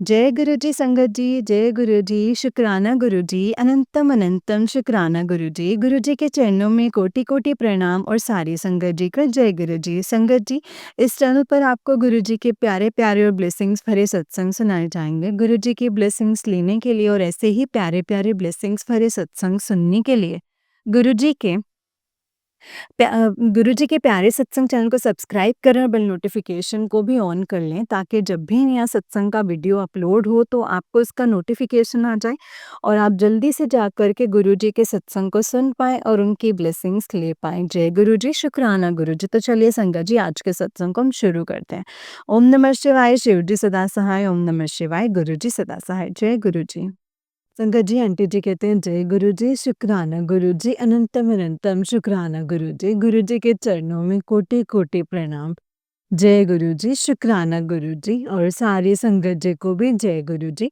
जय गुरु जी संगत जी, जय गुरु जी, शुक्राना गुरु जी, अनंतम अनंतम शुक्राना गुरु जी। गुरु जी के चरणों में कोटि कोटि प्रणाम और सारी संगत जी का जय गुरु जी। संगत जी, इस चैनल पर आपको गुरु जी के प्यारे प्यारे और ब्लेसिंग्स भरे सत्संग सुनाए जाएंगे। गुरु जी की ब्लेसिंग्स लेने के लिए और ऐसे ही प्यारे प्यारे ब्लेसिंग्स भरे सत्संग सुनने के लिए गुरु जी के गुरुजी के प्यारे सत्संग चैनल को सब्सक्राइब करें और बेल नोटिफिकेशन को भी ऑन कर लें ताकि जब भी नया सत्संग का वीडियो अपलोड हो तो आपको इसका नोटिफिकेशन आ जाए और आप जल्दी से जा कर के गुरुजी के सत्संग को सुन पाएँ और उनकी ब्लेसिंग्स ले पाएँ। जय गुरुजी, शुक्राना गुरुजी। तो चलिए संगत जी, आज के सत्संग को हम शुरू करते हैं। ओम नमः शिवाय, शिव जी सदा सहाय। ओम नमः शिवाय, गुरु जी सदा सहाय। जय गुरु जी। संगत जी, आंटी जी कहते हैं जय गुरु जी, शुक्राना गुरु जी, अनंतम अनंतम शुक्राना गुरु जी के चरणों में कोटि कोटि प्रणाम। जय गुरु जी, शुक्राना गुरु जी और सारी संगत जी को भी जय गुरु जी।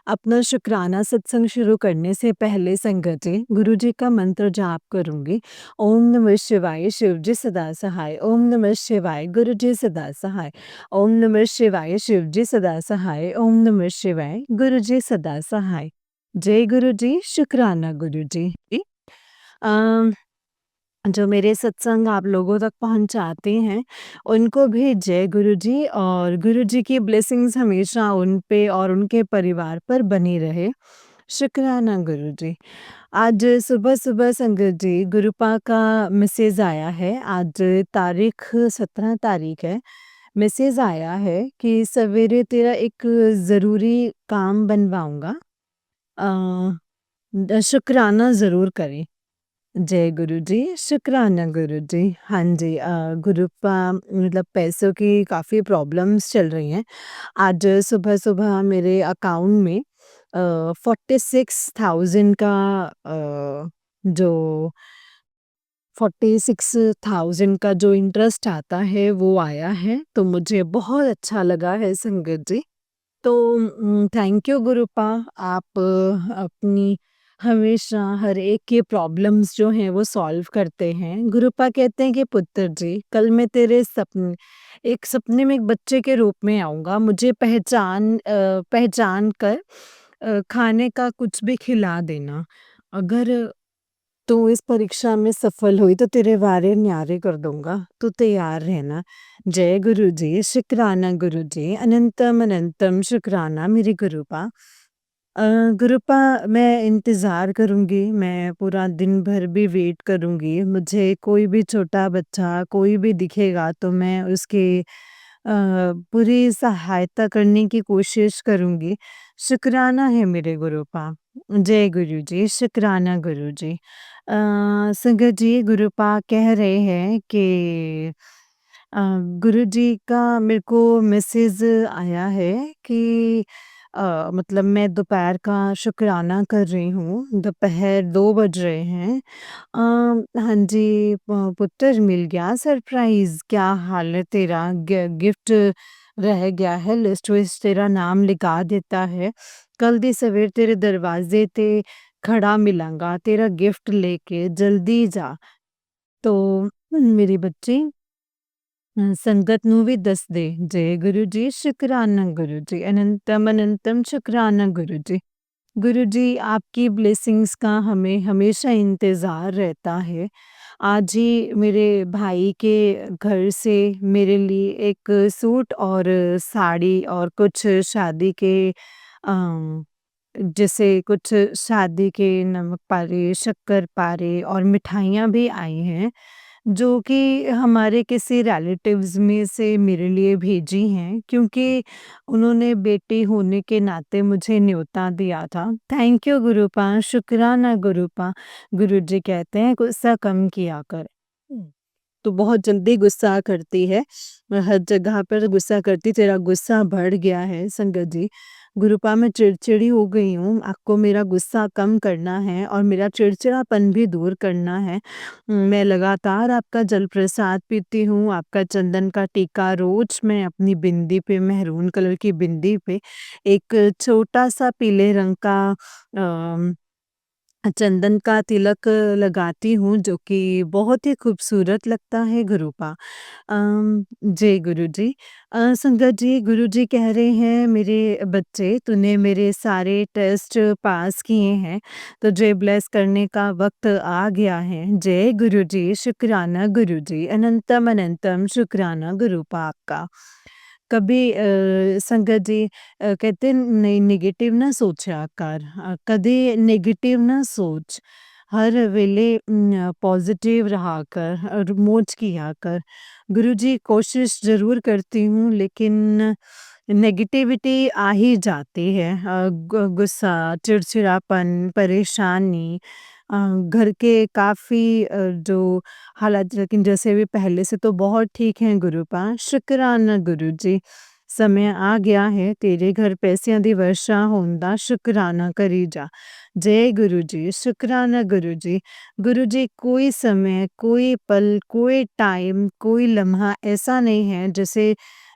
अपना शुक्राना सत्संग शुरू करने से पहले संगत जी, गुरु जी का मंत्र जाप करूंगी। ओम नमः शिवाय, शिव जी सदा सहाय। ओम नमः शिवाय, गुरु जी सदा सहाय। ओम नमः शिवाय, शिव जी सदा सहाय। ओम नमः शिवाय, गुरु जी सदा सहाय। जय गुरु जी, शुक्राना गुरु जी। अम, जो मेरे सत्संग आप लोगों तक पहुंचाते हैं, उनको भी जय गुरु जी और गुरु जी की ब्लेसिंग्स हमेशा उन पे और उनके परिवार पर बनी रहे। शुक्राना गुरु जी। आज सुबह-सुबह संगत जी, गुरुपा का मैसेज आया है। आज तारीख 17 तारीख है। मैसेज आया है कि सवेरे तेरा एक ज़रूरी काम बनवाऊँगा। शुक्राना ज़रूर करें। जय गुरु जी, शुक्राना गुरु जी। हाँ जी, गुरुपा मतलब पैसों की काफ़ी प्रॉब्लम्स चल रही हैं। आज सुबह-सुबह मेरे अकाउंट में 46,000 का जो 46,000 का जो इंटरेस्ट आता है वो आया है, तो मुझे बहुत अच्छा लगा है संगत जी। तो थैंक यू गुरुपा, आप अपनी हमेशा हर एक की प्रॉब्लम्स जो हैं वो सॉल्व करते हैं। गुरुपा कहते हैं कि पुत्र जी, कल मैं तेरे सपने में एक बच्चे के रूप में आऊँगा। मुझे पहचान कर खाने का कुछ भी खिला देना। अगर तू इस परीक्षा में सफल हुई तो तेरे वारे न्यारे कर दूँगा, तू तैयार रहना। जय गुरु जी, शुक्राना गुरु जी, अनंतम अनंतम शुक्राना मेरी गुरुपा। अ, गुरुपा, मैं इंतज़ार करूँगी, मैं पूरा दिन भर भी वेट करूँगी। मुझे कोई भी छोटा बच्चा कोई भी दिखेगा तो मैं उसकी पूरी सहायता करने की कोशिश करूँगी। शुक्राना है मेरे गुरुपा। जय गुरु जी, शुक्राना गुरु जी। संगत जी, गुरुपा कह रहे हैं कि अ, गुरुजी का मेरे को मैसेज आया है कि मतलब मैं दोपहर का शुक्राना कर रही हूँ, दोपहर 2 बज रहे हैं। हाँ जी, पुत्र मिल गया सरप्राइज़, क्या हाल है तेरा? गिफ्ट रह गया है, लिस्ट विस्ट तेरा नाम लिखा देता है। कल दी सवेर तेरे दरवाज़े ते खड़ा मिलांगा, तेरा गिफ्ट लेके जल्दी जा। तो मेरी बच्ची संगत ਨੂੰ ਵੀ ਦੱਸ ਦੇ। जय गुरु जी, शुक्राना गुरु जी, अनंतम अनंतम शुक्राना गुरु जी। गुरु जी, आपकी ब्लेसिंग्स का हमें हमेशा इंतज़ार रहता है। आज ही मेरे भाई के घर से मेरे लिए एक सूट और साड़ी और कुछ शादी के अम, जैसे कुछ शादी के नमक पारे, शक्कर पारे और मिठाइयाँ भी आई हैं। जो कि हमारे किसी रिलेटिव्स में से मेरे लिए भेजी हैं, क्योंकि उन्होंने बेटी होने के नाते मुझे न्योता दिया था। थैंक यू गुरुपा, शुक्राना गुरुपा। गुरुजी कहते हैं गुस्सा कम किया कर। तो बहुत जल्दी गुस्सा करती है, हर जगह पर गुस्सा करती, तेरा गुस्सा बढ़ गया है संगत जी। गुरुपा, मैं चिड़चिड़ी हो गई हूँ, आपको मेरा गुस्सा कम करना है और मेरा चिड़चिड़ापन भी दूर करना है। मैं लगातार आपका जल प्रसाद पीती हूँ, आपका चंदन का टीका रोज़ मैं अपनी बिंदी पे, मेहरून कलर की बिंदी पे एक छोटा-सा पीले रंग का अ चंदन का तिलक लगाती हूँ जो कि बहुत ही खूबसूरत लगता है गुरुपा। जय गुरुजी। संगत जी, गुरुजी कह रहे हैं मेरे बच्चे तूने मेरे सारे टेस्ट पास किए हैं, तुझे ब्लेस करने का वक़्त आ गया है। जय गुरुजी, शुक्राना गुरुजी, अनंतम अनंतम शुक्राना गुरुपा आपका। कभी संगत जी कहते हैं नहीं नेगेटिव ना सोचा कर, कभी नेगेटिव ना सोच, हर वेले पॉजिटिव रहा कर और मौज किया कर। गुरुजी कोशिश ज़रूर करती हूँ लेकिन नेगेटिविटी आ ही जाती है, गुस्सा, चिड़चिड़ापन, परेशानी, घर के काफ़ी जो हालात, लेकिन जैसे भी पहले से तो बहुत ठीक हैं गुरुपा, शुक्राना गुरुजी। समय आ गया है तेरे घर पैसिਆਂ ਦੀ वर्षा होਣ ਦਾ शुक्राना करी जा। जय गुरुजी, शुक्राना गुरुजी। गुरुजी कोई समय, कोई पल, कोई टाइम, कोई लम्हा ऐसा नहीं है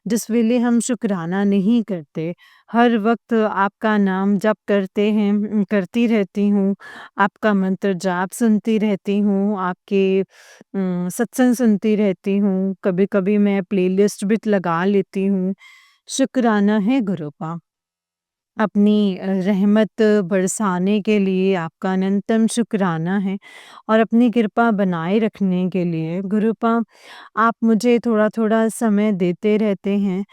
जिस वेले हम शुक्राना नहीं करते। हर वक़्त आपका नाम जप करती रहती हूँ, आपका मंत्र जाप सुनती रहती हूँ, आपके सत्संग सुनती रहती हूँ, कभी-कभी मैं प्लेलिस्ट भी लगा लेती हूँ। शुक्राना है गुरुपा। अपनी रहमत बरसाने के लिए आपका अनंतम शुक्राना है और अपनी कृपा बनाए रखने के लिए गुरुपा आप मुझे थोड़ा-थोड़ा समय देते रहते हैं,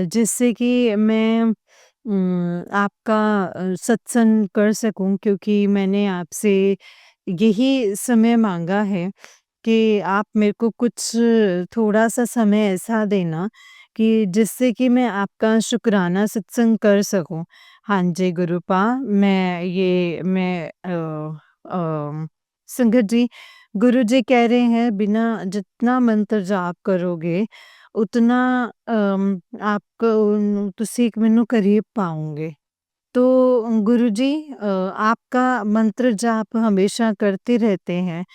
जिससे कि मैं आपका सत्संग कर सकूँ, क्योंकि मैंने आपसे यही समय माँगा है कि आप मेरे को कुछ थोड़ा-सा समय ऐसा देना कि जिससे कि मैं आपका शुक्राना सत्संग कर सकूँ। हाँ जी, गुरुपा मैं संगत जी, गुरुजी कह रहे हैं बिना जितना मंत्र जाप करोगे उतना आपको तुसी मैनू करीब पाओगे। तो गुरुजी आपका मंत्र जाप हमेशा करते रहते हैं,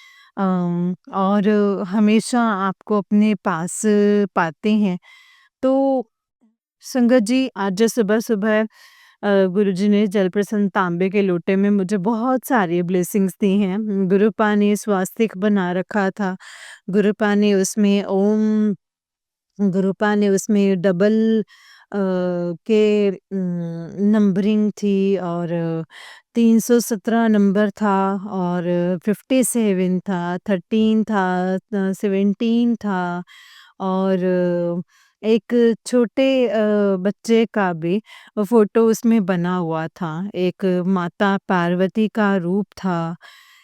और हमेशा आपको अपने पास पाते हैं। तो संगत जी आज सुबह-सुबह गुरुजी ने जलप्रसन्न तांबे के लोटे में मुझे बहुत सारी ब्लेसिंग्स दी हैं। गुरुपा ने स्वास्तिक बना रखा था। गुरुपा ने उसमें ओम गुरुपा ने उसमें डबल के नंबरिंग थी और 317 नंबर था और 57 था, 13 था, 17 था और एक छोटे बच्चे का भी फ़ोटो उसमें बना हुआ था। एक माता पार्वती का रूप था।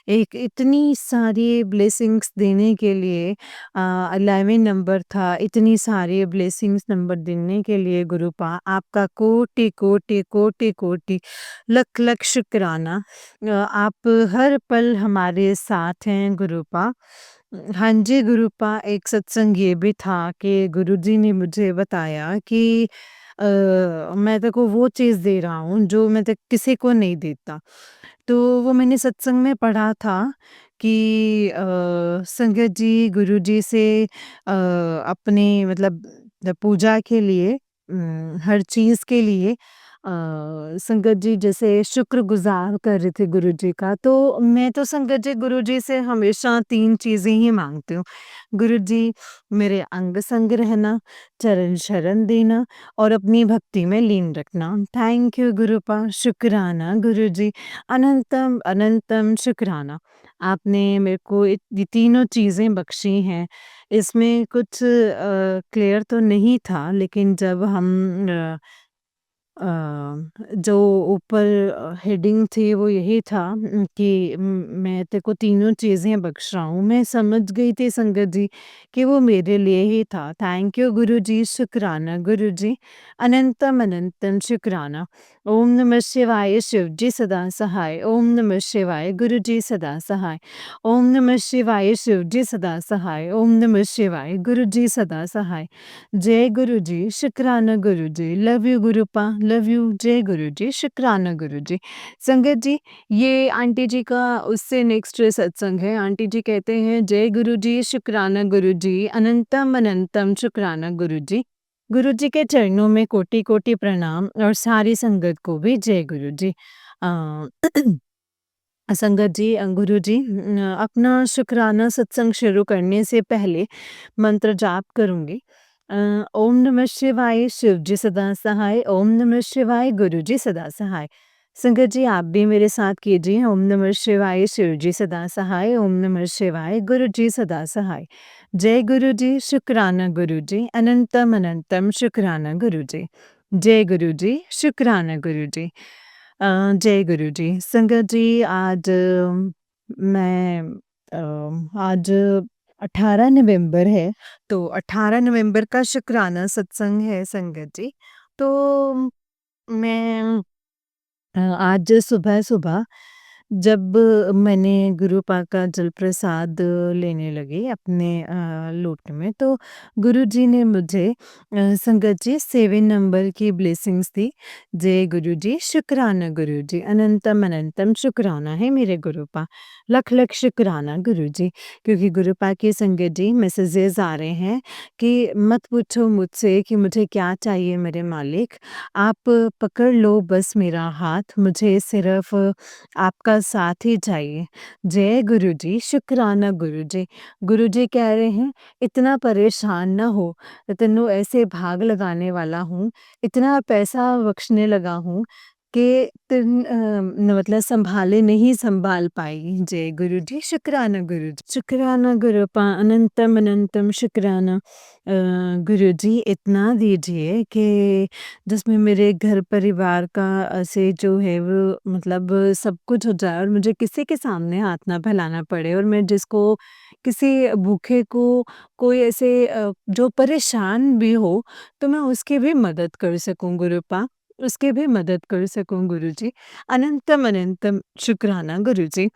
एक इतनी सारी ब्लेसिंग्स देने के लिए 11 नंबर था, इतनी सारी ब्लेसिंग्स नंबर देने के लिए गुरुपा आपका कोटि-कोटि, कोटि-कोटि, लख-लख शुक्राना। आप हर पल हमारे साथ हैं गुरुपा। हाँ जी गुरुपा, एक सत्संग ये भी था कि गुरुजी ने मुझे बताया कि मैं तेरे को वो चीज़ दे रहा हूँ जो मैं ते किसी को नहीं देता। तो वो मैंने सत्संग में पढ़ा था कि संगत जी गुरुजी से अपने मतलब पूजा के लिए हर चीज़ के लिए संगत जी जैसे शुक्रगुज़ार कर रहे थे गुरुजी का, तो मैं तो संगत जी गुरुजी से हमेशा 3 चीज़ें ही माँगती हूँ। गुरुजी मेरे अंग संग रहना, चरण शरण देना और अपनी भक्ति में लीन रखना। थैंक यू गुरुपा, शुक्राना गुरुजी, अनंतम अनंतम शुक्राना। आपने मेरे को ये तीनों चीज़ें बख्शी हैं। इसमें कुछ क्लियर तो नहीं था, लेकिन जब हम अ, जो ऊपर हेडिंग थी वो यही था कि मैं तेरे को तीनों चीज़ें बख्श रहा हूँ। मैं समझ गई थी संगत जी कि वो मेरे लिए ही था। थैंक यू गुरुजी, शुक्राना गुरुजी, अनंतम अनंतम शुक्राना। ओम नमः शिवाय, शिव जी सदा सहाय। ओम नमः शिवाय, गुरुजी सदा सहाय। ओम नमः शिवाय, शिव जी सदा सहाय। ओम नमः शिवाय, गुरुजी सदा सहाय। जय गुरुजी, शुक्राना Guruji, love you Gurupa, love you, जय गुरुजी, शुक्राना गुरुजी। संगत जी, ये आंटी जी का उससे नेक्स्ट सत्संग है। आंटी जी कहते हैं जय गुरुजी, शुक्राना गुरुजी, अनंतम अनंतम शुक्राना गुरुजी। गुरुजी के चरणों में कोटि-कोटि प्रणाम और सारी संगत को भी जय गुरुजी। अ संगत जी, गुरुजी, अपना शुक्राना सत्संग शुरू करने से पहले मंत्र जाप करूँगी। अ, ओम नमः शिवाय, शिव जी सदा सहाय, ओम नमः शिवाय, गुरु जी सदा सहाय। संगत जी, आप भी मेरे साथ कीजिए, ओम नमः शिवाय, शिव जी सदा सहाय, ओम नमः शिवाय, गुरु जी सदा सहाय। जय गुरु जी, शुक्राना गुरु जी, अनंतम अनंतम शुक्राना गुरु जी। जय गुरु जी, शुक्राना गुरु जी। जय गुरु जी। संगत जी, आज मैं आज 18 नवंबर है, तो 18 नवंबर का शुक्राना सत्संग है संगत जी। तो मैं आज सुबह-सुबह जब मैंने गुरु पाक का जल प्रसाद लेने लगी अपने लोटे में, तो गुरुजी ने मुझे संगत जी 7 नंबर की ब्लेसिंग्स दी। जय गुरु जी, शुक्राना गुरु जी, अनंतम अनंतम शुक्राना है मेरे गुरु पा। लख लख शुक्राना गुरु जी, क्योंकि गुरु पा की संगत जी मैसेजेस आ रहे हैं कि मत पूछो मुझसे कि मुझे क्या चाहिए मेरे मालिक, आप पकड़ लो बस मेरा हाथ, मुझे सिर्फ आपका साथ ही चाहिए। जय गुरु जी, शुक्राना गुरु जी। गुरु जी कह रहे हैं, इतना परेशान ना हो, तेनू ऐसे भाग लगाने वाला हूँ, इतना पैसा बख्शने लगा हूँ कि मतलब सँभाले नहीं सँभाल पाई। जय गुरु जी, शुक्राना गुरु जी। शुक्राना गुरु पा, अनंतम अनंतम शुक्राना। गुरु जी, इतना दीजिए कि जिसमें मेरे घर परिवार का से जो है वो मतलब सब कुछ हो जाए और मुझे किसी के सामने हाथ ना फैलाना पड़े, और मैं जिसको किसी भूखे को कोई ऐसे जो परेशान भी हो, तो मैं उसकी भी मदद कर सकूँ गुरुपा, उसकी भी मदद कर सकूँ गुरुजी। अनंतम अनंतम शुक्राना गुरुजी।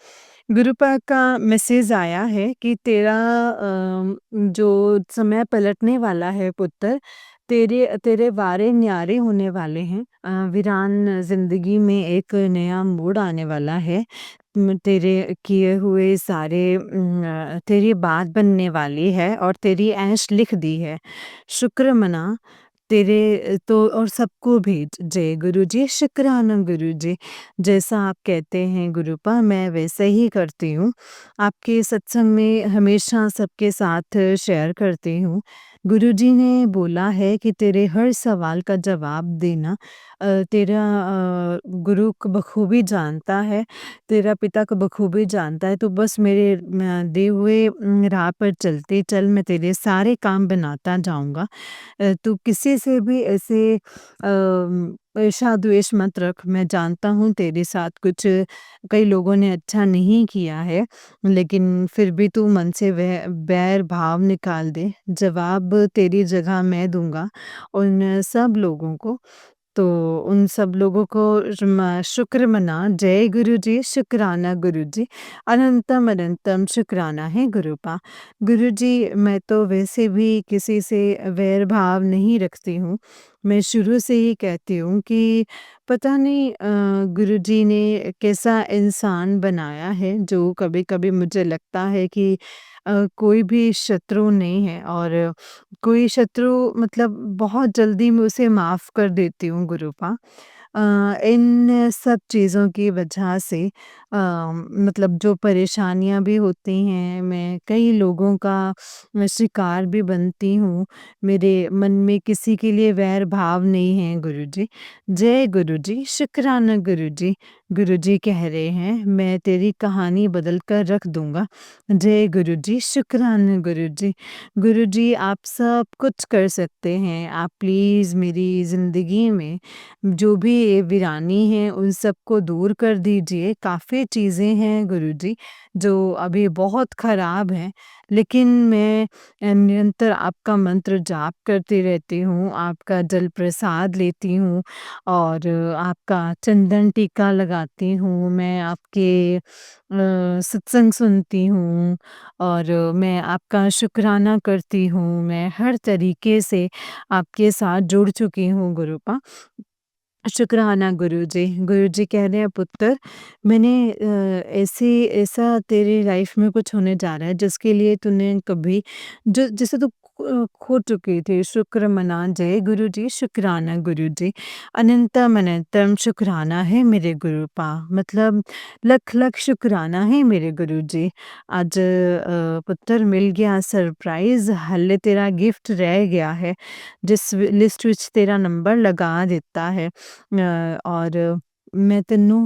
गुरुपा का मैसेज आया है कि तेरा जो समय पलटने वाला है पुत्र, तेरे तेरे वारे न्यारे होने वाले हैं। वीरान ज़िंदगी में एक नया मोड़ आने वाला है। तेरे किए हुए सारे तेरी बात बनने वाली है और तेरी ऐश लिख दी है। शुक्र मना तेरे तो और सबको भेज। जय गुरु जी, शुक्राना गुरु जी। जैसा आप कहते हैं गुरुपा, मैं वैसे ही करती हूँ। आपके सत्संग में हमेशा सबके साथ शेयर करती हूँ। गुरुजी ने बोला है कि तेरे हर सवाल का जवाब देना तेरा गुरु क बखूबी जानता है, तेरा पिता को बखूबी जानता है, तो बस मेरे दिए हुए राह पर चलते चल, मैं तेरे सारे काम बनाता जाऊँगा। तू किसी से भी ऐसे ईर्ष्या-द्वेष मत रख, मैं जानता हूँ तेरे साथ कुछ कई लोगों ने अच्छा नहीं किया है, लेकिन फिर भी तू मन से वह बैर भाव निकाल दे, जवाब तेरी जगह मैं दूँगा उन सब लोगों को। तो उन सब लोगों को शुक्र मना। जय गुरु जी, शुक्राना गुरु जी, अनंतम अनंतम शुक्राना है गुरुपा। गुरु जी, मैं तो वैसे भी किसी से वैर भाव नहीं रखती हूँ। मैं शुरू से ही कहती हूँ कि पता नहीं गुरु जी ने कैसा इंसान बनाया है, जो कभी-कभी मुझे लगता है कि कोई भी शत्रु नहीं है, और कोई शत्रु मतलब बहुत जल्दी मैं उसे माफ़ कर देती हूँ गुरुपा। इन सब चीज़ों की वजह से मतलब जो परेशानियाँ भी होती हैं, मैं कई लोगों का शिकार भी बनती हूँ। मेरे मन में किसी के लिए वैर भाव नहीं है गुरुजी। जय गुरुजी, शुक्राना गुरुजी। गुरुजी कह रहे हैं, मैं तेरी कहानी बदल कर रख दूँगा। जय गुरुजी, शुक्राना गुरुजी। गुरुजी, आप सब कुछ कर सकते हैं। आप प्लीज़ मेरी ज़िंदगी में जो भी ये वीरानी है उन सबको दूर कर दीजिए। काफ़ी चीज़ें हैं गुरुजी जो अभी बहुत ख़राब हैं, लेकिन मैं निरंतर आपका मंत्र जाप करती रहती हूँ, आपका जल प्रसाद लेती हूँ और आपका चंदन टीका लगाती हूँ, मैं आपके सत्संग सुनती हूँ और मैं आपका शुक्राना करती हूँ। मैं हर तरीके से आपके साथ जुड़ चुकी हूँ गुरुपा। शुक्राना गुरुजी। गुरुजी कह रहे हैं, पुत्र, मैंने ऐसा तेरी लाइफ में कुछ होने जा रहा है जिसके लिए तूने कभी जो जिसे तू खो चुकी थी। शुक्र मना जय गुरुजी, शुक्राना गुरुजी, अनंतम अनंतम शुक्राना है मेरे गुरुपा। मतलब लख-लख शुक्राना है मेरे गुरुजी। ਅੱਜ ਪੁੱਤਰ ਮਿਲ ਗਿਆ ਸਰਪ੍ਰਾਈਜ਼, ਹਾਲੇ ਤੇਰਾ ਗਿਫਟ ਰਹਿ ਗਿਆ ਹੈ, ਜਿਸ ਲਿਸਟ ਵਿੱਚ ਤੇਰਾ ਨੰਬਰ ਲਗਾ ਦਿੱਤਾ ਹੈ। ਔਰ मैं तेनू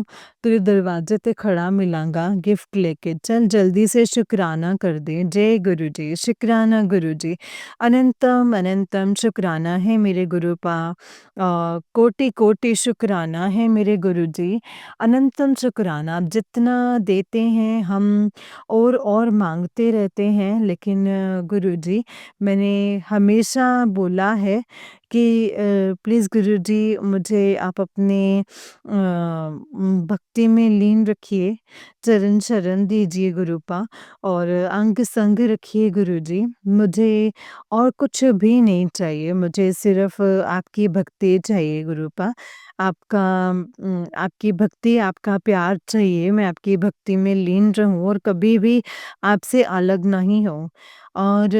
तेरे दरवाजे ते खड़ा मिलांगा गिफ्ट लेके, चल जल्दी से शुक्राना कर दे। जय गुरु जी, शुक्राना गुरु जी, अनंतम अनंतम शुक्राना है मेरे गुरुपा। कोटि कोटि शुक्राना है मेरे गुरु जी, अनंतम शुक्राना। आप जितना देते हैं हम और मांगते रहते हैं, लेकिन गुरु जी मैंने हमेशा बोला है कि प्लीज़ गुरुजी मुझे आप अपने भक्ति में लीन रखिए, चरण शरण दीजिए गुरुपा, और अंग संग रखिए गुरुजी। मुझे और कुछ भी नहीं चाहिए, मुझे सिर्फ़ आपकी भक्ति चाहिए गुरुपा। आपका आपकी भक्ति, आपका प्यार चाहिए, मैं आपकी भक्ति में लीन रहूँ और कभी भी आपसे अलग नहीं होऊँ, और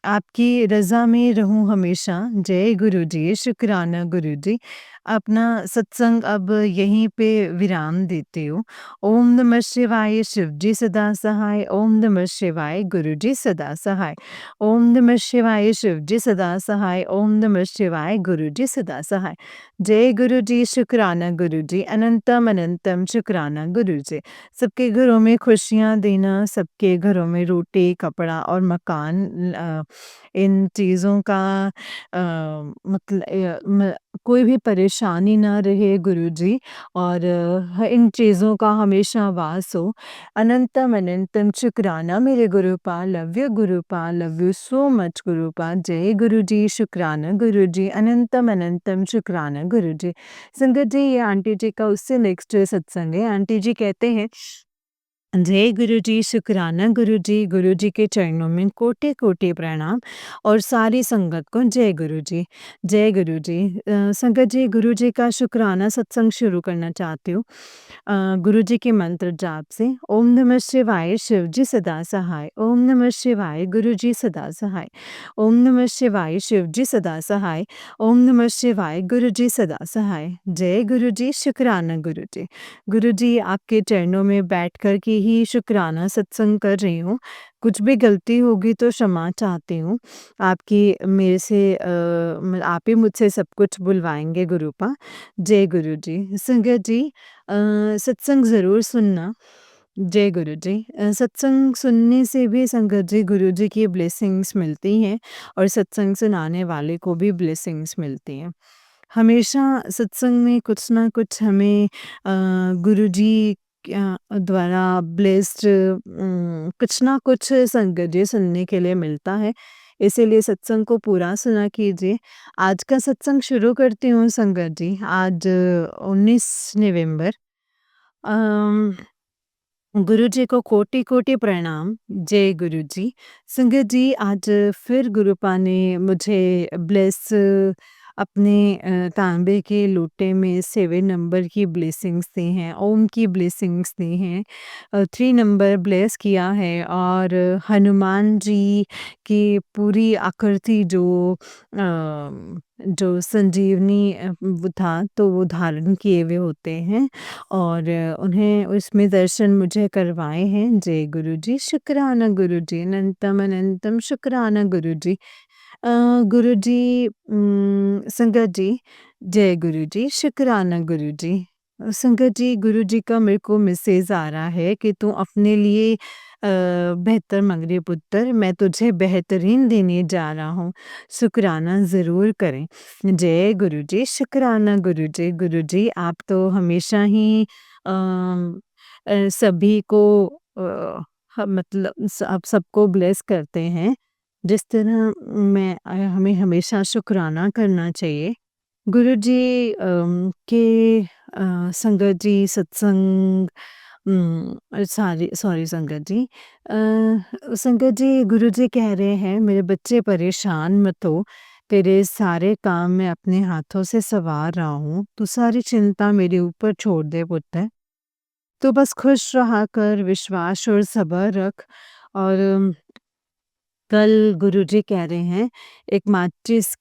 आपकी रज़ा में रहूँ हमेशा। जय गुरुजी, शुक्राना गुरुजी। अपना सत्संग अब यहीं पे विराम देती हूँ। ओम नमः शिवाय, शिव जी सदा सहाय। ओम नमः शिवाय, गुरु जी सदा सहाय। ओम नमः शिवाय, शिव जी सदा सहाय। ओम नमः शिवाय, गुरु जी सदा सहाय। जय गुरु जी, शुक्राना गुरु जी, अनंतम अनंतम शुक्राना गुरु जी। सबके घरों में खुशियाँ देना, सबके घरों में रोटी, कपड़ा और मकान, इन चीज़ों का कोई भी परेशानी ना रहे गुरुजी, और इन चीज़ों का हमेशा वास हो। अनंतम अनंतम शुक्राना मेरे Gurupa. Love you Gurupa, love you so much Gurupa. जय गुरुजी, शुक्राना गुरुजी, अनंतम अनंतम शुक्राना गुरुजी। संगत जी, ये आंटी जी का उससे नेक्स्ट सत्संग है। आंटी जी कहते हैं, जय गुरु जी, शुक्राना गुरु जी के चरणों में कोटि कोटि प्रणाम, और सारी संगत को जय गुरु जी। जय गुरु जी। संगत जी, गुरु जी का शुक्राना सत्संग शुरू करना चाहती हूँ गुरु जी के मंत्र जाप से। ओम नमः शिवाय, शिव जी सदा सहाय। ओम नमः शिवाय, गुरु जी सदा सहाय। ओम नमः शिवाय, शिव जी सदा सहाय। ओम नमः शिवाय, गुरु जी सदा सहाय। जय गुरु जी, शुक्राना गुरु जी। गुरु जी, आपके चरणों में बैठ कर के ही शुक्राना सत्संग कर रही हूँ। कुछ भी गलती होगी तो क्षमा चाहती हूँ। आपकी मेरे से आप ही मुझसे सब कुछ बुलवाएँगे गुरुपा। जय गुरु जी। संगत जी, सत्संग ज़रूर सुनना। जय गुरु जी। सत्संग सुनने से भी संगत जी गुरु जी की ब्लेसिंग्स मिलती हैं, और सत्संग सुनाने वाले को भी ब्लेसिंग्स मिलती हैं। हमेशा सत्संग में कुछ ना कुछ हमें गुरुजी द्वारा ब्लेस्ड कुछ ना कुछ संगत जी सुनने के लिए मिलता है। इसीलिए सत्संग को पूरा सुना कीजिए। आज का सत्संग शुरू करती हूँ संगत जी। आज 19 नवंबर। अम, गुरु जी को कोटि कोटि प्रणाम। जय गुरु जी। संगत जी, आज फिर गुरुपा ने मुझे ब्लेस अपने तांबे के लोटे में 7 नंबर की ब्लेसिंग्स दी हैं, ओम की ब्लेसिंग्स दी हैं, 3 नंबर ब्लेस किया है, और हनुमान जी की पूरी आकृति जो संजीवनी वो था, तो वो धारण किए हुए होते हैं, और उन्हें उसमें दर्शन मुझे करवाए हैं। जय गुरु जी, शुक्राना गुरु जी, अनंतम अनंतम शुक्राना गुरु जी। गुरु जी, संगत जी, जय गुरु जी, शुक्राना गुरु जी। संगत जी, गुरु जी का मेरे को मैसेज आ रहा है कि तू अपने लिए बेहतर मांग रही है पुत्र, मैं तुझे बेहतरीन देने जा रहा हूँ, शुक्राना ज़रूर करें। जय गुरु जी, शुक्राना गुरु जी। गुरु जी, आप तो हमेशा ही सभी को मतलब आप सबको ब्लेस करते हैं, जिस तरह हमें हमेशा शुक्राना करना चाहिए। गुरु जी के संगत जी सत्संग, सॉरी संगत जी, संगत जी, गुरु जी कह रहे हैं, मेरे बच्चे परेशान मत हो, तेरे सारे काम मैं अपने हाथों से संवार रहा हूँ, तू सारी चिंता मेरे ऊपर छोड़ दे पुत्र। तो बस खुश रहा कर, विश्वास और सब्र रख, और कल गुरुजी कह रहे हैं एक माचिस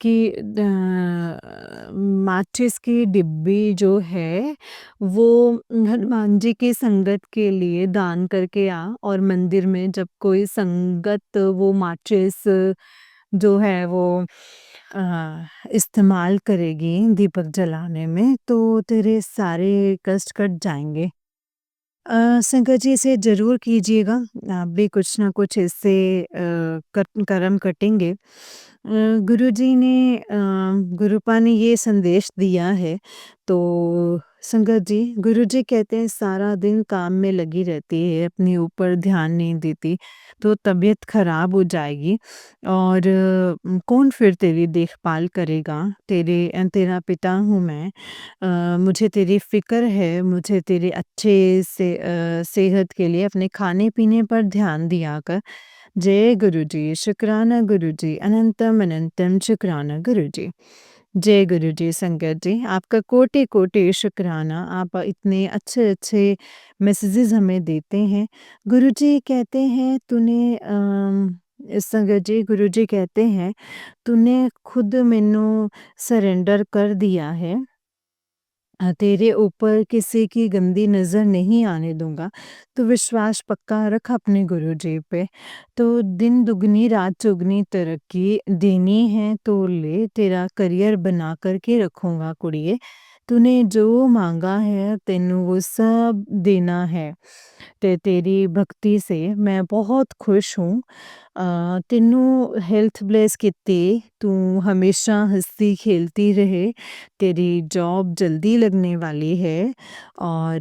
की डिब्बी जो है वो हनुमान जी की संगत के लिए दान करके आ, और मंदिर में जब कोई संगत वो माचिस जो है वो इस्तेमाल करेगी दीपक जलाने में, तो तेरे सारे कष्ट कट जाएंगे। शंकर जी इसे ज़रूर कीजिएगा, आप भी कुछ ना कुछ इससे कर्म कटेंगे। गुरुजी ने गुरुपा ने ये संदेश दिया है, तो संगत जी गुरुजी कहते हैं सारा दिन काम में लगी रहती है, अपने ऊपर ध्यान नहीं देती, तो तबीयत खराब हो जाएगी और कौन फिर तेरी देखभाल करेगा? तेरा पिता हूँ मैं। मुझे तेरी फ़िक्र है, मुझे तेरे अच्छे से सेहत के लिए अपने खाने-पीने पर ध्यान दिया कर। जय गुरुजी, शुक्राना गुरुजी, अनंतम अनंतम शुक्राना गुरुजी। जय गुरुजी संगत जी, आपका कोटि-कोटि शुक्राना, आप इतने अच्छे-अच्छे मैसेजेस हमें देते हैं। गुरुजी कहते हैं संगत जी गुरुजी कहते हैं, तूने खुद मैनू सरेंडर कर दिया है। तेरे ऊपर किसी की गंदी नज़र नहीं आने दूँगा, तो विश्वास पक्का रख अपने गुरुजी पे। तो दिन दुगनी रात चौगुनी तरक्की देनी है तो ले, तेरा करियर बना कर के रखूँगा कुड़िए। तूने जो माँगा है तैनू वो सब देना है। ते तेरी भक्ति से मैं बहुत खुश हूँ। तेनू हेल्थ ब्लेस कीती, तू हमेशा हँसती खेलती रहे, तेरी जॉब जल्दी लगने वाली है और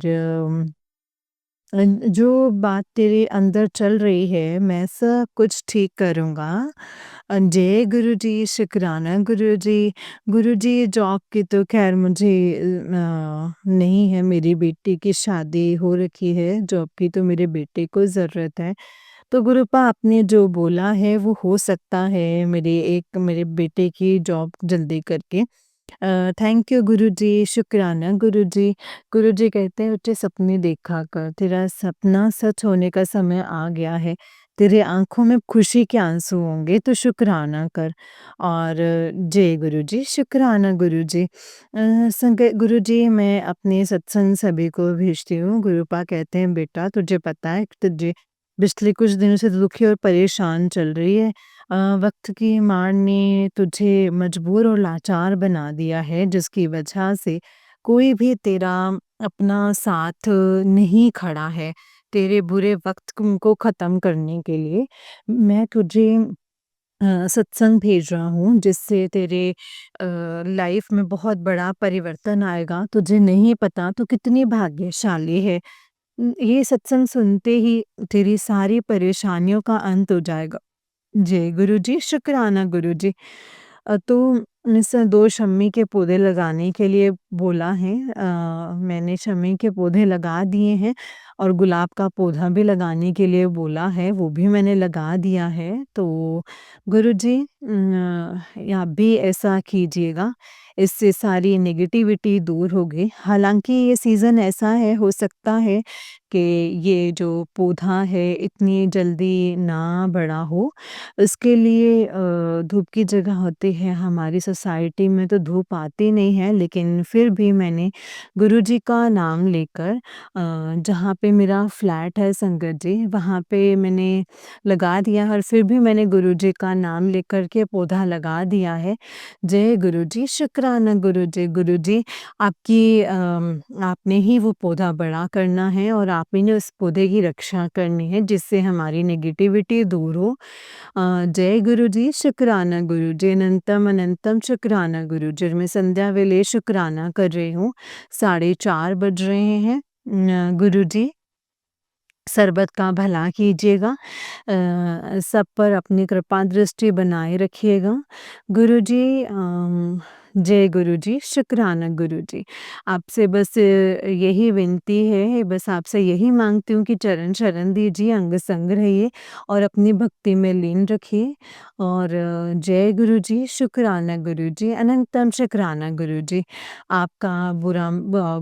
जो बात तेरे अंदर चल रही है मैं सब कुछ ठीक करूँगा। जय गुरुजी, शुक्राना गुरुजी। गुरुजी जॉब की तो ख़ैर मुझे नहीं है, मेरी बेटी की शादी हो रखी है, जॉब की तो मेरे बेटे को ज़रूरत है। तो गुरुपा आपने जो बोला है वो हो सकता है, मेरे बेटे की जॉब जल्दी करके। थैंक यू गुरुजी, शुक्राना गुरुजी। गुरुजी कहते हैं उच्चे सपने देखा कर, तेरा सपना सच होने का समय आ गया है। तेरे आँखों में खुशी के आँसू होंगे तो शुक्राना कर। और जय गुरुजी, शुक्राना गुरुजी। गुरुजी मैं अपने सत्संग सभी को भेजती हूँ। गुरुपा कहते हैं बेटा तुझे पता है कि तुझे पिछले कुछ दिनों से दुखी और परेशान चल रही है। वक़्त की मार ने तुझे मजबूर और लाचार बना दिया है, जिसकी वजह से कोई भी तेरा अपना साथ नहीं खड़ा है, तेरे बुरे वक़्त को ख़त्म करने के लिए। मैं तुझे सत्संग भेज रहा हूँ जिससे तेरे लाइफ़ में बहुत बड़ा परिवर्तन आएगा। तुझे नहीं पता तू कितनी भाग्यशाली है। ये सत्संग सुनते ही तेरी सारी परेशानियों का अंत हो जाएगा। जय गुरुजी, शुक्राना गुरुजी। तो इस 2 शम्मी के पौधे लगाने के लिए बोला है। मैंने शम्मी के पौधे लगा दिए हैं और गुलाब का पौधा भी लगाने के लिए बोला है, वो भी मैंने लगा दिया है। तो गुरुजी आप भी ऐसा कीजिएगा, इससे सारी नेगेटिविटी दूर होगी। हालाँकि ये सीज़न ऐसा है, हो सकता है कि ये जो पौधा है इतनी जल्दी ना बड़ा हो। इसके लिए धूप की जगह होती है, हमारी सोसाइटी में तो धूप आती नहीं है, लेकिन फिर भी मैंने गुरुजी का नाम लेकर जहाँ पे मेरा फ्लैट है संगत जी, वहाँ पे मैंने लगा दिया और फिर भी मैंने गुरुजी का नाम लेकर के पौधा लगा दिया है। जय गुरुजी, शुक्राना गुरुजी। गुरुजी आपने ही वो पौधा बड़ा करना है और आप ही ने उस पौधे की रक्षा करनी है जिससे हमारी नेगेटिविटी दूर हो। जय गुरुजी, शुक्राना गुरुजी, अनंतम अनंतम शुक्राना गुरुजी। और मैं संध्या वेले शुक्राना कर रही हूँ, 4:30 बज रहे हैं। गुरुजी सर्बत का भला कीजिएगा, सब पर अपनी कृपा दृष्टि बनाए रखिएगा। गुरुजी जय गुरुजी, शुक्राना गुरुजी। आपसे बस यही विनती है, बस आपसे यही माँगती हूँ कि चरण शरण दीजिए, अंग संग रहिए और अपनी भक्ति में लीन रखिए। और जय गुरुजी, शुक्राना गुरुजी, अनंतम शुक्राना गुरुजी। आपका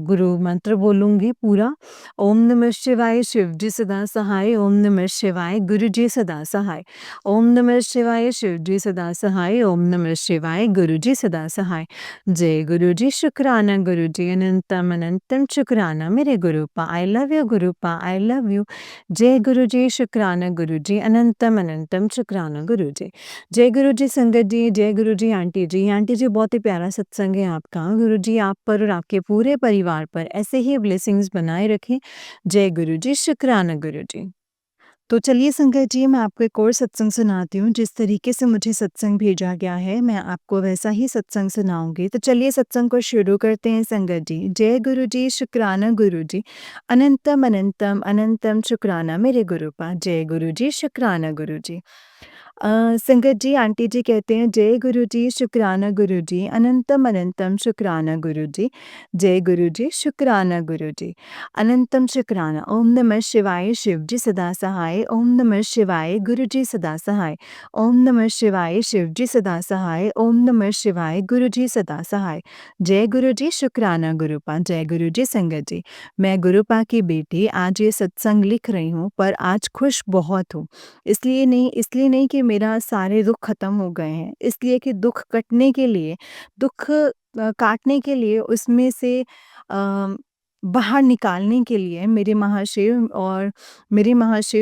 गुरु मंत्र बोलूँगी पूरा। ओम नमः शिवाय, शिव जी सदा सहाय। ओम नमः शिवाय, गुरु जी सदा सहाय। ओम नमः शिवाय, शिव जी सदा सहाय। ओम नमः शिवाय, गुरु जी सदा सहाय। जय गुरु जी, शुक्राना गुरु जी, अनंतम अनंतम शुक्राना मेरे Gurupa. I love you Gurupa, I love you. जय गुरु जी, शुक्राना गुरु जी, अनंतम अनंतम शुक्राना गुरु जी। जय गुरु जी संगत जी, जय गुरु जी आंटी जी। आंटी जी बहुत ही प्यारा सत्संग है आपका। गुरु जी आप पर और आपके पूरे परिवार पर ऐसे ही ब्लेसिंग्स बनाए रखें। जय गुरु जी, शुक्राना गुरु जी। तो चलिए संगत जी, मैं आपको एक और सत्संग सुनाती हूँ। जिस तरीके से मुझे सत्संग भेजा गया है, मैं आपको वैसा ही सत्संग सुनाऊँगी। तो चलिए सत्संग को शुरू करते हैं संगत जी। जय गुरु जी, शुक्राना गुरु जी, अनंतम अनंतम अनंतम शुक्राना मेरे गुरुपा। जय गुरु जी, शुक्राना गुरु जी। संगत जी, आंटी जी कहते हैं जय गुरु जी, शुक्राना गुरु जी, अनंतम अनंतम शुक्राना गुरु जी। जय गुरु जी, शुक्राना गुरु जी, अनंतम शुक्राना। ओम नमः शिवाय, शिव जी सदा सहाय। ओम नमः शिवाय, गुरु जी सदा सहाय। ओम नमः शिवाय, शिव जी सदा सहाय। ओम नमः शिवाय, गुरु जी सदा सहाय। जय गुरु जी, शुक्राना गुरुपा। जय गुरु जी संगत जी, मैं गुरुपा की बेटी आज ये सत्संग लिख रही हूँ, पर आज खुश बहुत हूँ। इसलिए नहीं कि मेरा सारे दुख खत्म हो गए हैं, इसलिए कि दुख कटने के लिए, दुख काटने के लिए, उसमें से अ, बाहर निकालने के लिए मेरे महाशिव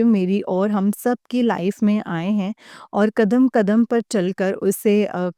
मेरी और हम सब की लाइफ में आए हैं और कदम-कदम पर चलकर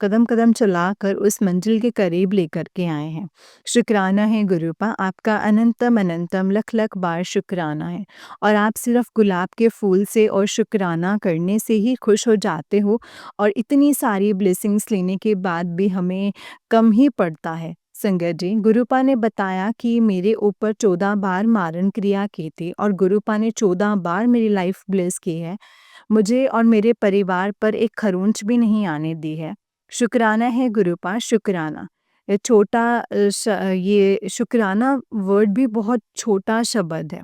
कदम-कदम चलाकर उस मंजिल के करीब लेकर के आए हैं। शुक्राना है गुरुपा, आपका अनंतम अनंतम लख-लख बार शुक्राना है। और आप सिर्फ़ गुलाब के फूल से और शुक्राना करने से ही खुश हो जाते हो और इतनी सारी ब्लेसिंग्स लेने के बाद भी हमें कम ही पड़ता है। संगत जी, गुरुपा ने बताया कि मेरे ऊपर 14 बार मारण क्रिया की थी और गुरुपा ने 14 बार मेरी लाइफ ब्लेस की है। मुझे और मेरे परिवार पर एक खरोंच भी नहीं आने दी है। शुक्राना है गुरुपा, शुक्राना। ये शुक्राना वर्ड भी बहुत छोटा शब्द है।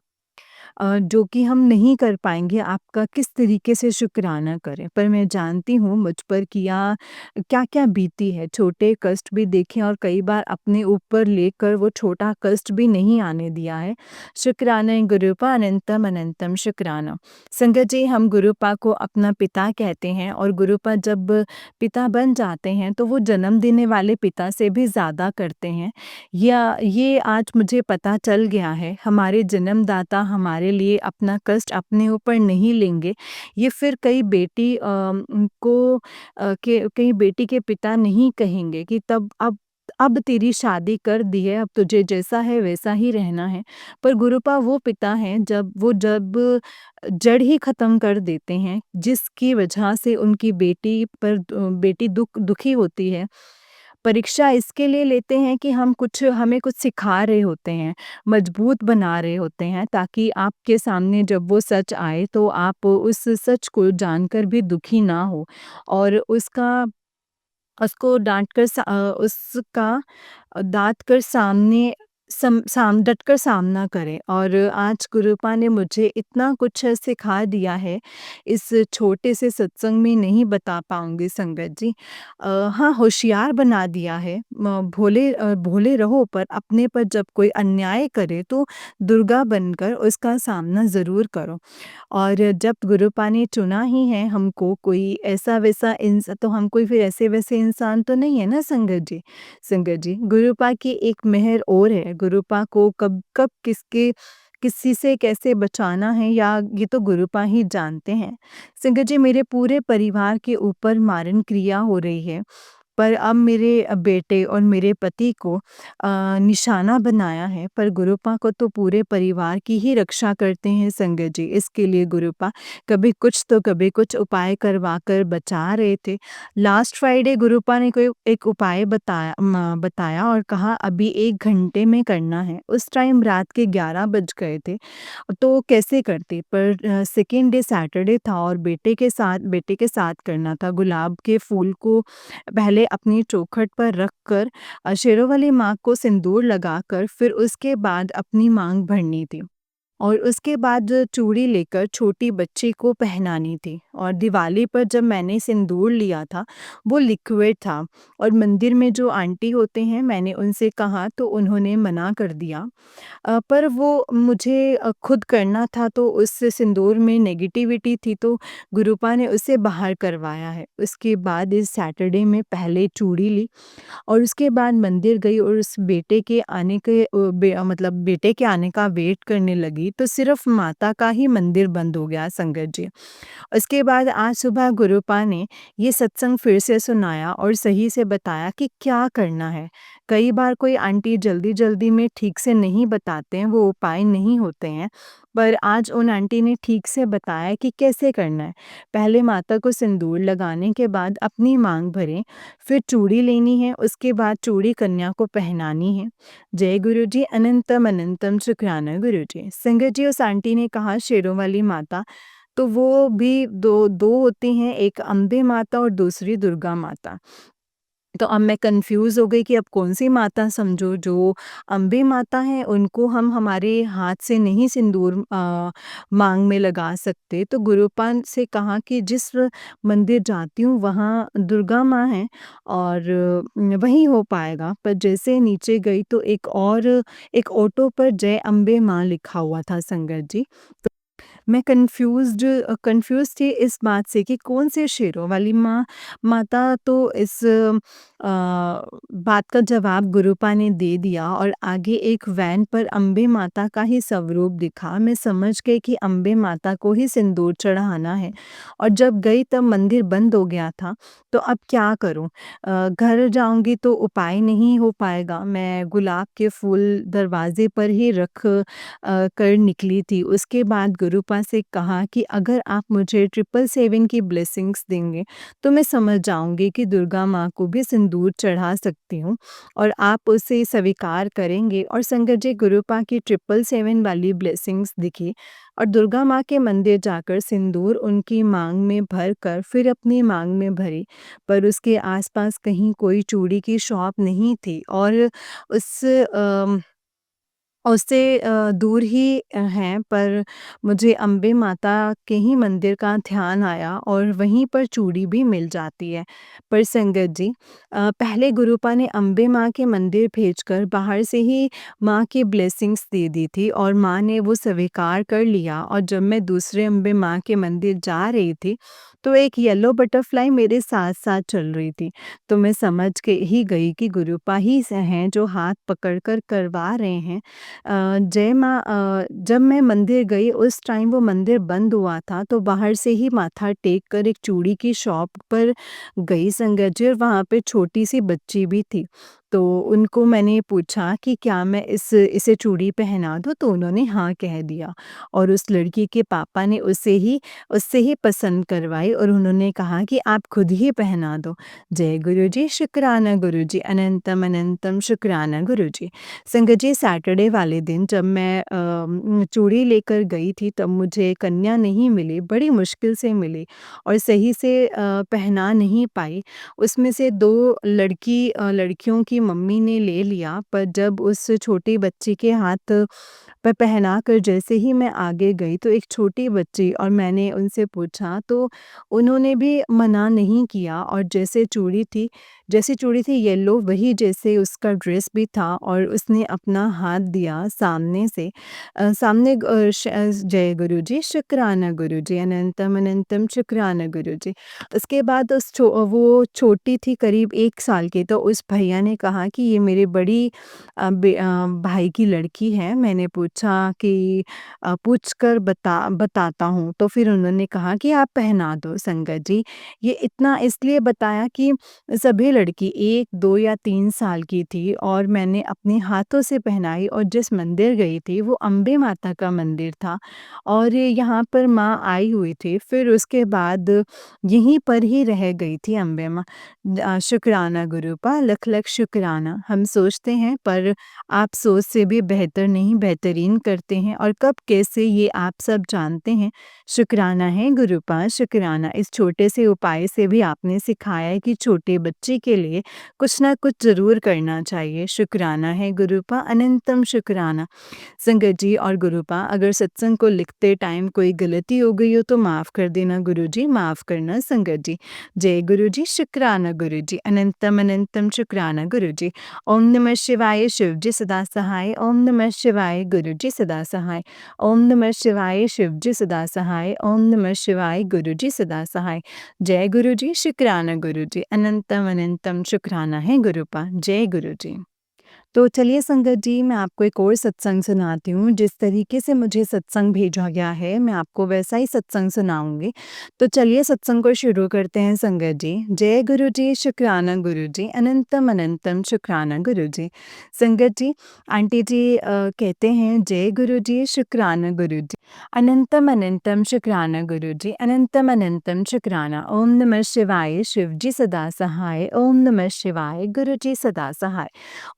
जो कि हम नहीं कर पाएँगे, आपका किस तरीके से शुक्राना करें। पर मैं जानती हूँ मुझ पर क्या-क्या बीती है, छोटे कष्ट भी देखे और कई बार अपने ऊपर लेकर वो छोटा कष्ट भी नहीं आने दिया है। शुक्राना है गुरुपा, अनंतम अनंतम शुक्राना। संगत जी, हम गुरुपा को अपना पिता कहते हैं और गुरुपा जब पिता बन जाते हैं तो वो जन्म देने वाले पिता से भी ज़्यादा करते हैं। या ये आज मुझे पता चल गया है, हमारे जन्मदाता हमारे लिए अपना कष्ट अपने ऊपर नहीं लेंगे। ये फिर कई बेटी के पिता नहीं कहेंगे कि तब अब तेरी शादी कर दी है, अब तुझे जैसा है वैसा ही रहना है। पर गुरुपा वो पिता हैं जब जड़ ही ख़त्म कर देते हैं, जिसकी वजह से उनकी बेटी दुखी होती है। परीक्षा इसके लिए लेते हैं कि हमें कुछ सिखा रहे होते हैं, मजबूत बना रहे होते हैं ताकि आपके सामने जब वो सच आए तो आप उस सच को जानकर भी दुखी ना हो और उसको उसका दाँत कर सामने सम साम डटकर सामना करें। और आज गुरुपा ने मुझे इतना कुछ सिखा दिया है, इस छोटे से सत्संग में नहीं बता पाऊँगी संगत जी। हाँ, होशियार बना दिया है। भोले रहो पर अपने पर जब कोई अन्याय करे तो दुर्गा बनकर उसका सामना ज़रूर करो। और जब गुरुपा ने चुना ही है हमको, कोई ऐसा-वैसा तो हम कोई फिर ऐसे-वैसे इंसान तो नहीं है ना संगत जी। गुरुपा की एक मेहर और है, गुरुपा को कब कब किसी से कैसे बचाना है या ये तो गुरुपा ही जानते हैं। संगत जी, मेरे पूरे परिवार के ऊपर मारण क्रिया हो रही है। पर अब मेरे बेटे और मेरे पति को निशाना बनाया है, पर गुरुपा को तो पूरे परिवार की ही रक्षा करते हैं संगत जी। इसके लिए गुरुपा कभी कुछ तो कभी कुछ उपाय करवा कर बचा रहे थे। लास्ट फ्राइडे गुरुपा ने कोई एक उपाय बताया और कहा अभी 1 घंटे में करना है। उस टाइम रात के 11 बज गए थे, तो कैसे करती? पर सेकंड डे सैटरडे था और बेटे के साथ करना था। गुलाब के फूल को पहले अपनी चौखट पर रख कर शेरों वाली माँ को सिंदूर लगाकर फिर उसके बाद अपनी मांग भरनी थी। और उसके बाद चूड़ी लेकर छोटी बच्ची को पहनानी थी। और दिवाली पर जब मैंने सिंदूर लिया था, वो लिक्विड था। और मंदिर में जो आंटी होते हैं, मैंने उनसे कहा तो उन्होंने मना कर दिया। पर वो मुझे खुद करना था, तो उस सिंदूर में नेगेटिविटी थी, तो गुरुपा ने उसे बाहर करवाया है। उसके बाद इस सैटरडे में पहले चूड़ी ली और उसके बाद मंदिर गई और उस बेटे के आने के मतलब बेटे के आने का वेट करने लगी, तो सिर्फ माता का ही मंदिर बंद हो गया संगत जी। उसके बाद आज सुबह गुरुपा ने ये सत्संग फिर से सुनाया और सही से बताया कि क्या करना है। कई बार कोई आंटी जल्दी-जल्दी में ठीक से नहीं बताते हैं, वो उपाय नहीं होते हैं, पर आज उन आंटी ने ठीक से बताया कि कैसे करना है। पहले माता को सिंदूर लगाने के बाद अपनी मांग भरें, फिर चूड़ी लेनी है, उसके बाद चूड़ी कन्या को पहनानी है। जय गुरु जी, अनंतम अनंतम शुक्राना गुरु जी। संगत जी, उस आंटी ने कहा शेरों वाली माता, तो वो भी दो होती हैं, एक अम्बे माता और दूसरी दुर्गा माता। तो अब मैं कन्फ्यूज़ हो गई कि अब कौन-सी माता समझूँ। जो अम्बे माता हैं, उनको हम हमारे हाथ से नहीं सिंदूर माँग में लगा सकते। तो गुरुपान से कहा कि जिस मंदिर जाती हूँ वहाँ दुर्गा माँ हैं और वहीं हो पाएगा। पर जैसे नीचे गई तो एक ऑटो पर जय अम्बे माँ लिखा हुआ था संगत जी। मैं कन्फ्यूज़ थी इस बात से कि कौन से शेरों वाली माता। तो इस बात का जवाब गुरुपा ने दे दिया और आगे एक वैन पर अम्बे माता का ही स्वरूप दिखा। मैं समझ गई कि अम्बे माता को ही सिंदूर चढ़ाना है और जब गई तब मंदिर बंद हो गया था। तो अब क्या करूं? घर जाऊंगी तो उपाय नहीं हो पाएगा। मैं गुलाब के फूल दरवाजे पर ही रख कर निकली थी। उसके बाद गुरुपा से कहा कि अगर आप मुझे 777 की ब्लेसिंग्स देंगे, तो मैं समझ जाऊँगी कि दुर्गा माँ को भी सिंदूर चढ़ा सकती हूँ और आप उसे स्वीकार करेंगे। और संगत जी, गुरुपा की 777 वाली ब्लेसिंग्स दिखी और दुर्गा माँ के मंदिर जाकर सिंदूर उनकी मांग में भर कर फिर अपनी मांग में भरी। पर उसके आस-पास कहीं कोई चूड़ी की शॉप नहीं थी और उस उससे दूर ही हैं, पर मुझे अम्बे माता के ही मंदिर का ध्यान आया और वहीं पर चूड़ी भी मिल जाती है। पर संगत जी, पहले गुरुपा ने अम्बे माँ के मंदिर भेजकर बाहर से ही माँ की ब्लेसिंग्स दे दी थी और माँ ने वो स्वीकार कर लिया। और जब मैं दूसरे अम्बे माँ के मंदिर जा रही थी, तो एक येलो बटरफ्लाई मेरे साथ-साथ चल रही थी। तो मैं समझ के ही गई कि गुरुपा ही स हैं जो हाथ पकड़ कर करवा रहे हैं। जय माँ। जब मैं मंदिर गई उस टाइम वो मंदिर बंद हुआ था, तो बाहर से ही माथा टेक कर एक चूड़ी की शॉप पर गई संगत जी, और वहाँ पे छोटी-सी बच्ची भी थी। तो उनको मैंने पूछा कि क्या मैं इसे चूड़ी पहना दूँ? तो उन्होंने हाँ कह दिया और उस लड़की के पापा ने उससे ही पसंद करवाई और उन्होंने कहा कि आप खुद ही पहना दो। जय गुरु जी, शुक्राना गुरु जी, अनंतम अनंतम शुक्राना गुरु जी। संगत जी, सैटरडे वाले दिन जब मैं चूड़ी लेकर गई थी, तब मुझे कन्या नहीं मिली, बड़ी मुश्किल से मिली और सही से पहना नहीं पाई। उसमें से 2 लड़कियों की मम्मी ने ले लिया, पर जब उस छोटी बच्ची के हाथ पे पहनाकर जैसे ही मैं आगे गई, तो एक छोटी बच्ची, और मैंने उनसे पूछा तो उन्होंने भी मना नहीं किया और जैसी चूड़ी थी येलो, वही जैसे उसका ड्रेस भी था और उसने अपना हाथ दिया सामने से। जय गुरु जी, शुक्राना गुरु जी, अनंतम अनंतम शुक्राना गुरु जी। उसके बाद वो छोटी थी, करीब 1 साल की, तो उस भैया ने कहा कि ये मेरे बड़ी भाई की लड़की है। मैंने पूछा कि पूछ कर बताता हूँ, तो फिर उन्होंने कहा कि आप पहना दो संगत जी। ये इतना इसलिए बताया कि सभी लड़की 1, 2 या 3 साल की थी और मैंने अपने हाथों से पहनाई और जिस मंदिर गई थी वो अम्बे माता का मंदिर था और यहाँ पर माँ आई हुई थी। फिर उसके बाद यहीं पर ही रह गई थी अम्बे माँ। शुक्राना गुरुपा, लख-लख शुक्राना। हम सोचते हैं पर आप सोच से भी बेहतर नहीं, बेहतरीन करते हैं और कब कैसे ये आप सब जानते हैं। शुक्राना है गुरुपा, शुक्राना। इस छोटे से उपाय से भी आपने सिखाया है कि छोटे बच्चे के लिए कुछ ना कुछ ज़रूर करना चाहिए। शुक्राना है गुरूपा, अनंतम शुक्राना। संगत जी और गुरूपा, अगर सत्संग को लिखते टाइम कोई गलती हो गई हो तो माफ़ कर देना गुरुजी, माफ़ करना संगत जी। जय गुरुजी, शुक्राना गुरुजी, अनंतम अनंतम शुक्राना गुरुजी। ओम नमः शिवाय, शिव जी सदा सहाय। ओम नमः शिवाय, गुरुजी सदा सहाय। ओम नमः शिवाय, शिव जी सदा सहाय। ओम नमः शिवाय, गुरुजी सदा सहाय। जय गुरुजी, शुक्राना गुरुजी, अनंतम अनंतम शुक्राना है गुरूपा। जय गुरुजी। तो चलिए संगत जी, मैं आपको एक और सत्संग सुनाती हूँ। जिस तरीके से मुझे सत्संग भेजा गया है, मैं आपको वैसा ही सत्संग सुनाऊँगी। तो चलिए सत्संग को शुरू करते हैं संगत जी। जय गुरु जी, शुक्राना गुरु जी, अनंतम अनंतम शुक्राना गुरु जी। संगत जी, आंटी जी कहते हैं जय गुरु जी, शुक्राना गुरु जी, अनंतम अनंतम शुक्राना गुरु जी, अनंतम अनंतम शुक्राना। ओम नमः शिवाय, शिव जी सदा सहाय। ओम नमः शिवाय, गुरु जी सदा सहाय।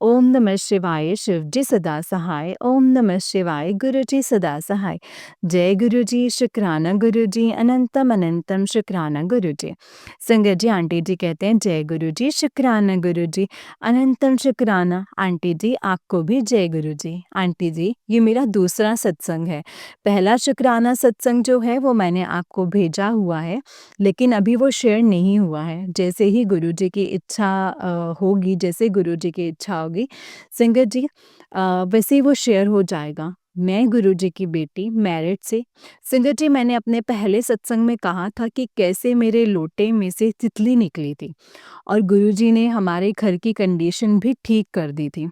ओम नमः शिवाय, शिव जी सदा सहाय। ओम नमः शिवाय, गुरु जी सदा सहाय। जय गुरु जी, शुक्राना गुरु जी, अनंतम अनंतम शुक्राना गुरु जी। संगत जी, आंटी जी कहते हैं जय गुरु जी, शुक्राना गुरु जी, अनंतम शुक्राना। आंटी जी, आपको भी जय गुरु जी। आंटी जी, ये मेरा दूसरा सत्संग है। पहला शुक्राना सत्संग जो है वो मैंने आपको भेजा हुआ है, लेकिन अभी वो शेयर नहीं हुआ है। जैसे ही गुरु जी की इच्छा होगी, जैसे गुरु जी की इच्छा होगी संगत जी, वैसे ही वो शेयर हो जाएगा। मैं गुरु जी की बेटी मैरिड से। संगत जी, मैंने अपने पहले सत्संग में कहा था कि कैसे मेरे लोटे में से तितली निकली थी और गुरु जी ने हमारे घर की कंडीशन भी ठीक कर दी थी।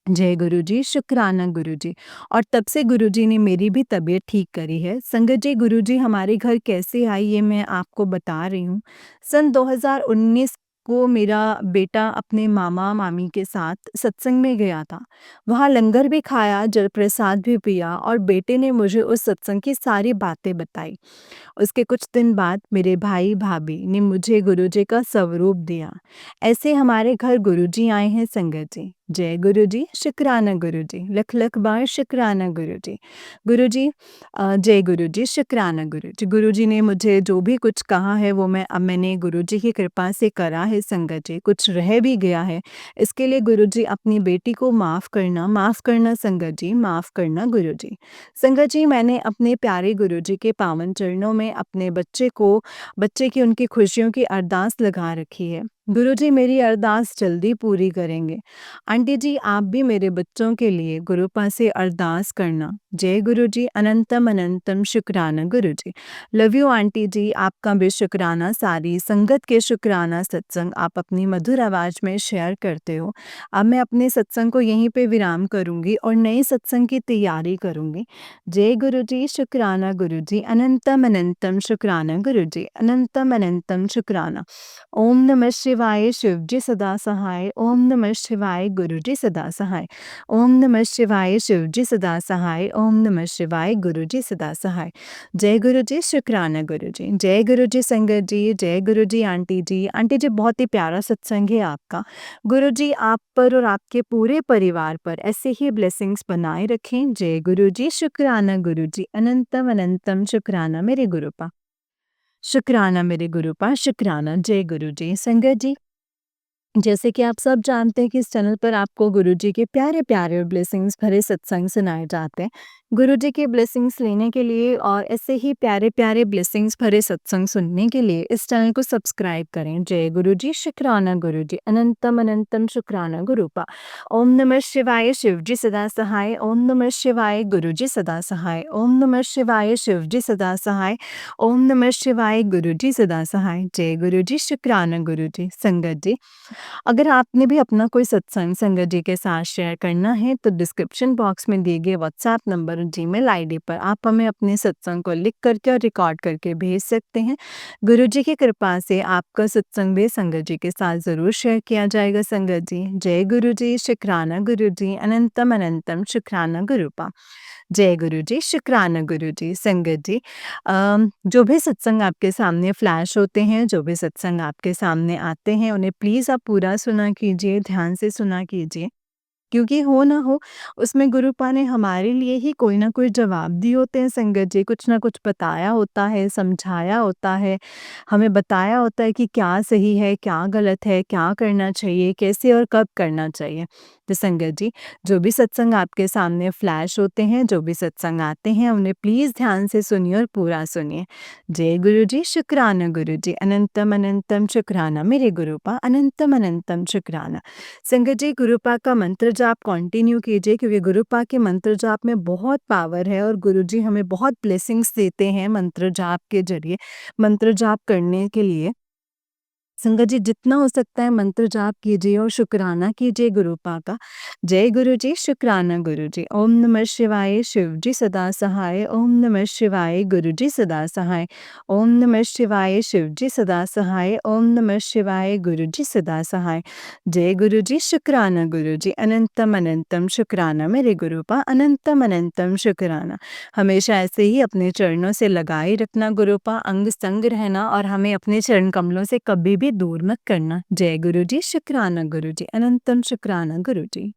जय गुरु जी, शुक्राना गुरु जी। और तब से गुरु जी ने मेरी भी तबीयत ठीक करी है। संगत जी, गुरु जी हमारे घर कैसे आई ये मैं आपको बता रही हूँ। सन 2019 को मेरा बेटा अपने मामा मामी के साथ सत्संग में गया था। वहाँ लंगर भी खाया, जल प्रसाद भी पिया और बेटे ने मुझे उस सत्संग की सारी बातें बताई। उसके कुछ दिन बाद मेरे भाई भाभी ने मुझे गुरुजी का स्वरूप दिया। ऐसे हमारे घर गुरुजी आए हैं संगत जी। जय गुरु जी, शुक्राना गुरु जी, लख लख बार शुक्राना गुरु जी। गुरु जी, जय गुरु जी, शुक्राना गुरु जी। गुरु जी ने मुझे जो भी कुछ कहा है वो मैंने गुरु जी की कृपा से करा है संगत जी। कुछ रह भी गया है, इसके लिए गुरु जी अपनी बेटी को माफ़ करना संगत जी, माफ़ करना गुरु जी। संगत जी, मैंने अपने प्यारे गुरु जी के पावन चरणों में अपने बच्चे की उनकी खुशियों की अरदास लगा रखी है। गुरु जी मेरी अरदास जल्दी पूरी करेंगे। आंटी जी, आप भी मेरे बच्चों के लिए गुरुपा से अरदास करना। जय गुरु जी, अनंतम अनंतम शुक्राना गुरु जी। लव यू आंटी जी, आपका भी शुक्राना, सारी संगत के शुक्राना सत्संग आप अपनी मधुर आवाज़ में शेयर करते हो। अब मैं अपने सत्संग को यहीं पे विराम करूँगी और नए सत्संग की तैयारी करूँगी। जय गुरु जी, शुक्राना गुरु जी, अनंतम अनंतम शुक्राना गुरु जी, अनंतम अनंतम शुक्राना। ओम नमः शिवाय, शिव जी सदा सहाय। ओम नमः शिवाय, गुरु जी सदा सहाय। ओम नमः शिवाय, शिव जी सदा सहाय। ओम नमः शिवाय, गुरु जी सदा सहाय। जय गुरु जी, शुक्राना गुरु जी। जय गुरु जी संगत जी, जय गुरु जी आंटी जी। आंटी जी, बहुत ही प्यारा सत्संग है आपका। गुरु जी आप पर और आपके पूरे परिवार पर ऐसे ही ब्लेसिंग्स बनाए रखें। जय गुरु जी, शुक्राना गुरु जी, अनंतम अनंतम शुक्राना मेरे गुरुपा। शुक्राना मेरे गुरुपा, शुक्राना। जय गुरु जी। संगत जी, जैसे कि आप सब जानते हैं कि इस चैनल पर आपको गुरुजी के प्यारे-प्यारे और ब्लेसिंग्स भरे सत्संग सुनाए जाते हैं। गुरुजी के ब्लेसिंग्स लेने के लिए और ऐसे ही प्यारे-प्यारे ब्लेसिंग्स भरे सत्संग सुनने के लिए इस चैनल को सब्सक्राइब करें। जय गुरुजी, शुक्राना गुरुजी, अनंतम अनंतम शुक्राना गुरुपा। ओम नमः शिवाय, शिव जी सदा सहाय। ओम नमः शिवाय, गुरुजी सदा सहाय। ओम नमः शिवाय, शिव जी सदा सहाय। ओम नमः शिवाय, गुरुजी सदा सहाय। जय गुरुजी, शुक्राना गुरुजी। संगत जी, अगर आपने भी अपना कोई सत्संग संगत जी के साथ शेयर करना है तो डिस्क्रिप्शन बॉक्स में दिए गए व्हाट्सएप नंबर और जीमेल आईडी पर आप हमें अपने सत्संग को लिख करके और रिकॉर्ड करके भेज सकते हैं। गुरु जी की कृपा से आपका सत्संग भी संगत जी के साथ ज़रूर शेयर किया जाएगा संगत जी। जय गुरु जी, शुक्राना गुरु जी, अनंतम अनंतम शुक्राना गुरुपा। जय गुरु जी, शुक्राना गुरु जी। संगत जी, जो भी सत्संग आपके सामने फ्लैश होते हैं, जो भी सत्संग आपके सामने आते हैं, उन्हें प्लीज़ आप पूरा सुना कीजिए, ध्यान से सुना कीजिए। क्योंकि हो ना हो उसमें गुरुपा ने हमारे लिए ही कोई ना कोई जवाब दिए होते हैं संगत जी, कुछ ना कुछ बताया होता है, समझाया होता है, हमें बताया होता है कि क्या सही है, क्या गलत है, क्या करना चाहिए, कैसे और कब करना चाहिए। तो संगत जी, जो भी सत्संग आपके सामने फ्लैश होते हैं, जो भी सत्संग आते हैं, उन्हें प्लीज़ ध्यान से सुनिए और पूरा सुनिए। जय गुरु जी, शुक्राना गुरु जी, अनंतम अनंतम शुक्राना मेरे गुरुपा, अनंतम अनंतम शुक्राना। संगत जी, गुरुपा का मंत्र जाप कंटिन्यू कीजिए क्योंकि गुरुपा के मंत्र जाप में बहुत पावर है और गुरुजी हमें बहुत ब्लेसिंग्स देते हैं मंत्र जाप के ज़रिए, मंत्र जाप करने के लिए। संगत जी, जितना हो सकता है मंत्र जाप कीजिए और शुक्राना कीजिए गुरुपा का। जय गुरु जी, शुक्राना गुरु जी। ओम नमः शिवाय, शिव जी सदा सहाय। ओम नमः शिवाय, गुरु जी सदा सहाय। ओम नमः शिवाय, शिव जी सदा सहाय। ओम नमः शिवाय, गुरु जी सदा सहाय। जय गुरु जी, शुक्राना गुरु जी, अनंतम अनंतम शुक्राना मेरे गुरुपा, अनंतम अनंतम शुक्राना। हमेशा ऐसे ही अपने चरणों से लगाए रखना गुरुपा, अंग संग रहना और हमें अपने चरण कमलों से कभी भी दूर मत करना। जय गुरु जी, शुक्राना गुरु जी, अनंतम शुक्राना गुरु जी।